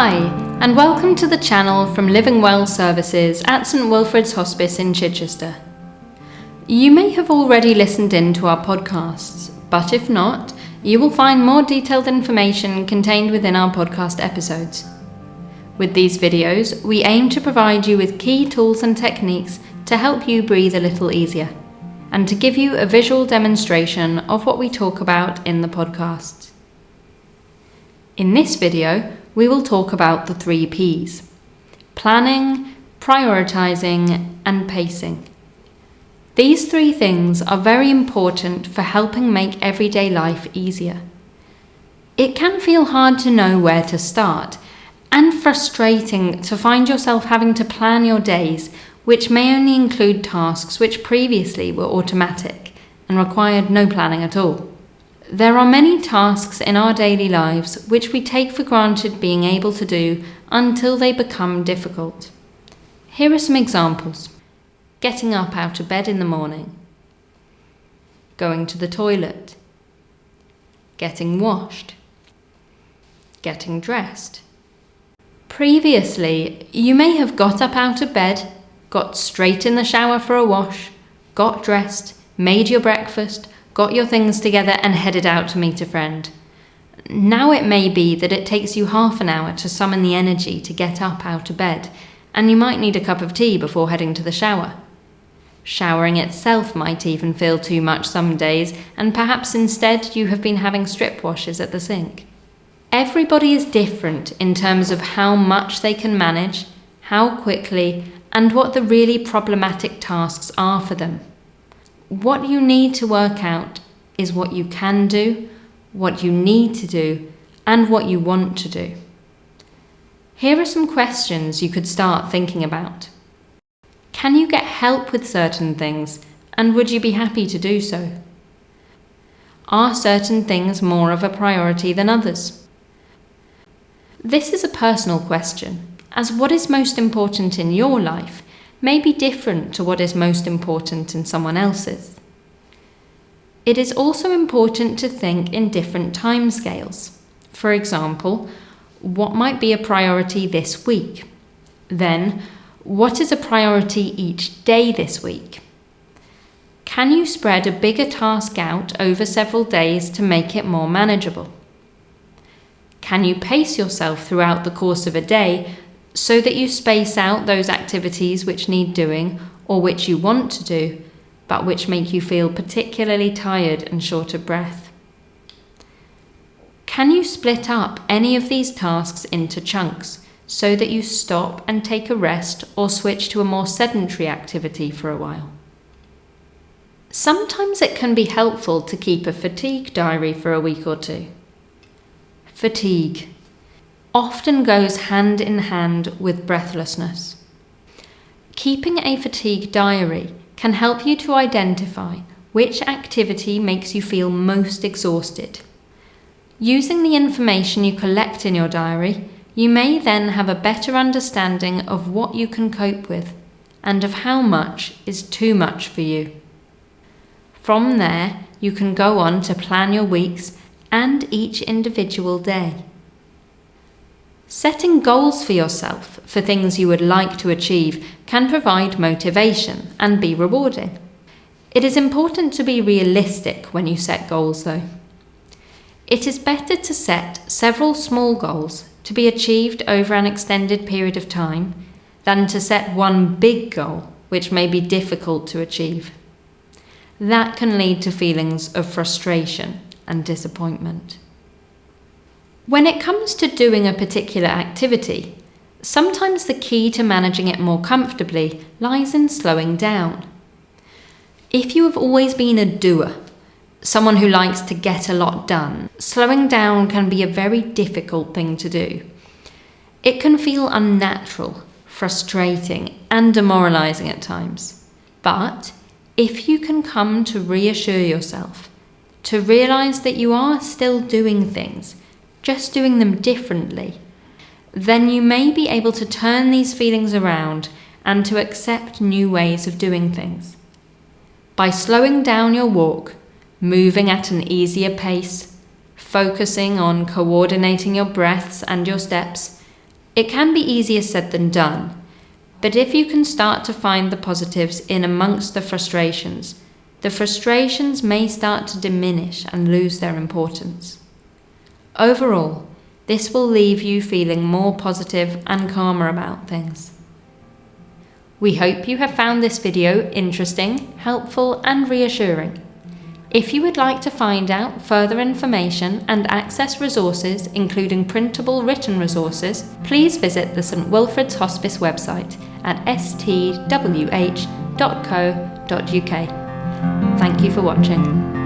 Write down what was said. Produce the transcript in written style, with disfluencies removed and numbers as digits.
Hi, and welcome to the channel from Living Well Services at St Wilfrid's Hospice in Chichester. You may have already listened in to our podcasts, but if not, you will find more detailed information contained within our podcast episodes. With these videos, we aim to provide you with key tools and techniques to help you breathe a little easier, and to give you a visual demonstration of what we talk about in the podcasts. In this video, we will talk about the 3 P's: planning, prioritizing, and pacing. These 3 things are very important for helping make everyday life easier. It can feel hard to know where to start, and frustrating to find yourself having to plan your days, which may only include tasks which previously were automatic and required no planning at all. There are many tasks in our daily lives which we take for granted being able to do until they become difficult. Here are some examples. Getting up out of bed in the morning, going to the toilet, getting washed, getting dressed. Previously, you may have got up out of bed, got straight in the shower for a wash, got dressed, made your breakfast, got your things together and headed out to meet a friend. Now it may be that it takes you half an hour to summon the energy to get up out of bed, and you might need a cup of tea before heading to the shower. Showering itself might even feel too much some days, and perhaps instead you have been having strip washes at the sink. Everybody is different in terms of how much they can manage, how quickly, and what the really problematic tasks are for them. What you need to work out is what you can do, what you need to do, and what you want to do. Here are some questions you could start thinking about. Can you get help with certain things, and would you be happy to do so? Are certain things more of a priority than others? This is a personal question, as what is most important in your life may be different to what is most important in someone else's. It is also important to think in different timescales. For example, what might be a priority this week? Then, what is a priority each day this week? Can you spread a bigger task out over several days to make it more manageable? Can you pace yourself throughout the course of a day so that you space out those activities which need doing or which you want to do, but which make you feel particularly tired and short of breath? Can you split up any of these tasks into chunks so that you stop and take a rest or switch to a more sedentary activity for a while? Sometimes it can be helpful to keep a fatigue diary for a week or 2. Fatigue often goes hand in hand with breathlessness. Keeping a fatigue diary can help you to identify which activity makes you feel most exhausted. Using the information you collect in your diary, you may then have a better understanding of what you can cope with and of how much is too much for you. From there, you can go on to plan your weeks and each individual day. Setting goals for yourself for things you would like to achieve can provide motivation and be rewarding. It is important to be realistic when you set goals, though. It is better to set several small goals to be achieved over an extended period of time than to set one big goal which may be difficult to achieve. That can lead to feelings of frustration and disappointment. When it comes to doing a particular activity, sometimes the key to managing it more comfortably lies in slowing down. If you have always been a doer, someone who likes to get a lot done, slowing down can be a very difficult thing to do. It can feel unnatural, frustrating, and demoralizing at times. But if you can come to reassure yourself, to realize that you are still doing things, just doing them differently, then you may be able to turn these feelings around and to accept new ways of doing things. By slowing down your walk, moving at an easier pace, focusing on coordinating your breaths and your steps, It can be easier said than done, but if you can start to find the positives in amongst the frustrations may start to diminish and lose their importance. Overall, this will leave you feeling more positive and calmer about things. We hope you have found this video interesting, helpful, and reassuring. If you would like to find out further information and access resources, including printable written resources, please visit the St Wilfrid's Hospice website at stwh.co.uk. Thank you for watching.